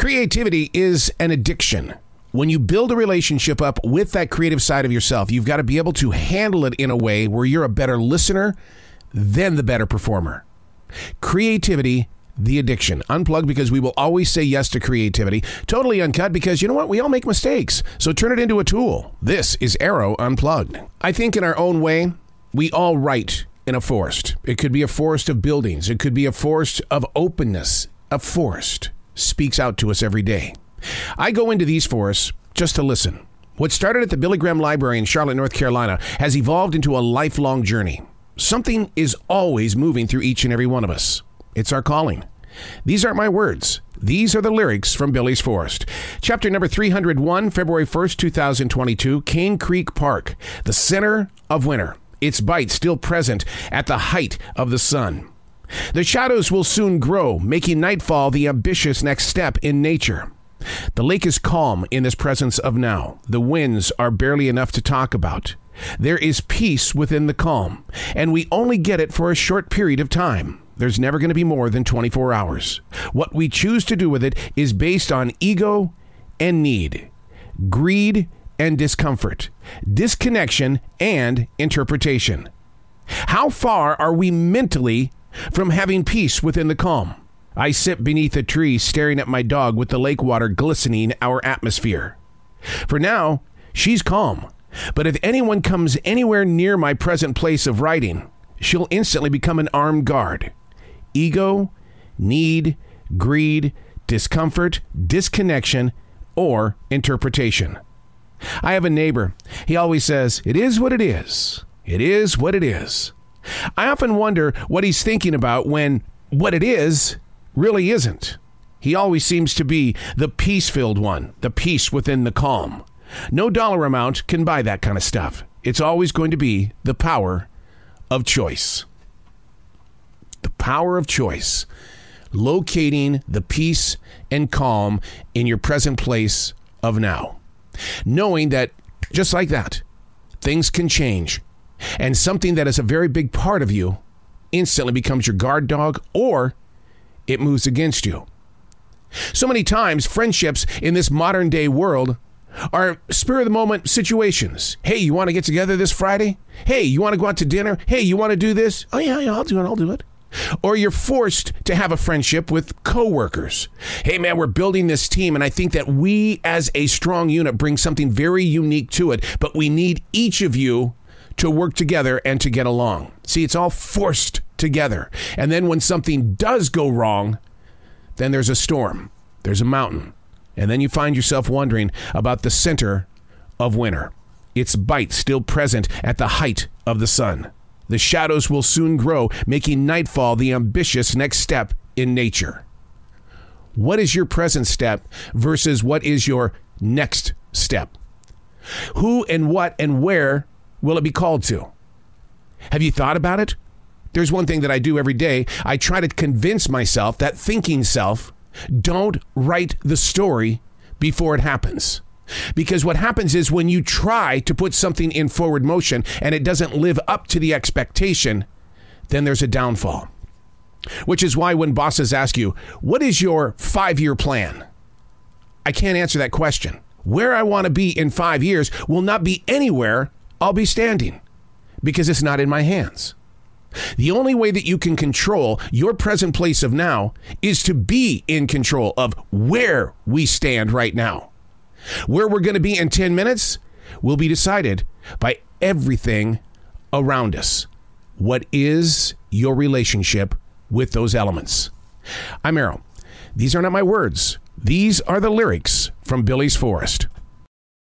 Creativity is an addiction. When you build a relationship up with that creative side of yourself, you've got to be able to handle it in a way where you're a better listener than the better performer. Creativity, the addiction. Unplugged, because we will always say yes to creativity. Totally Uncut, because you know what? We all make mistakes. So turn it into a tool. This is Arroe Unplugged. I think in our own way, we all write in a forest. It could be a forest of buildings. It could be a forest of openness. A forest speaks out to us every day. I go into these forests just to listen. What started at the Billy Graham Library in Charlotte, North Carolina, has evolved into a lifelong journey. Something is always moving through each and every one of us. It's our calling. These aren't my words. These are the lyrics from Billy's Forest. Chapter number 301, February 1st, 2022, Cane Creek Park, the center of winter. Its bite still present at the height of the sun. The shadows will soon grow, making nightfall the ambitious next step in nature. The lake is calm in this presence of now. The winds are barely enough to talk about. There is peace within the calm, and we only get it for a short period of time. There's never going to be more than 24 hours. What we choose to do with it is based on ego and need, greed and discomfort, disconnection and interpretation. How far are we mentally from having peace within the calm? I sit beneath a tree staring at my dog with the lake water glistening our atmosphere. For now, she's calm. But if anyone comes anywhere near my present place of writing, she'll instantly become an armed guard. Ego, need, greed, discomfort, disconnection, or interpretation. I have a neighbor. He always says, "It is what it is. It is what it is." I often wonder what he's thinking about when what it is really isn't. He always seems to be the peace-filled one, the peace within the calm. No dollar amount can buy that kind of stuff. It's always going to be the power of choice. The power of choice. Locating the peace and calm in your present place of now. Knowing that, just like that, things can change. And something that is a very big part of you instantly becomes your guard dog, or it moves against you. So many times, friendships in this modern day world are spur-of-the-moment situations. Hey, you want to get together this Friday? Hey, you want to go out to dinner? Hey, you want to do this? Oh, yeah, I'll do it. Or you're forced to have a friendship with coworkers. Hey, man, we're building this team, and I think that we as a strong unit bring something very unique to it, but we need each of you to work together and to get along. See, it's all forced together. And then when something does go wrong, then there's a storm, there's a mountain, and then you find yourself wondering about the center of winter. Its bite still present at the height of the sun. The shadows will soon grow, making nightfall the ambitious next step in nature. What is your present step versus what is your next step? Who and what and where will it be called to? Have you thought about it? There's one thing that I do every day. I try to convince myself, that thinking self, don't write the story before it happens. Because what happens is when you try to put something in forward motion and it doesn't live up to the expectation, then there's a downfall. Which is why when bosses ask you, what is your 5-year plan? I can't answer that question. Where I want to be in 5 years will not be anywhere I'll be standing, because it's not in my hands. The only way that you can control your present place of now is to be in control of where we stand right now. Where we're going to be in 10 minutes will be decided by everything around us. What is your relationship with those elements? I'm Arroe. These are not my words. These are the lyrics from Billy's Forest.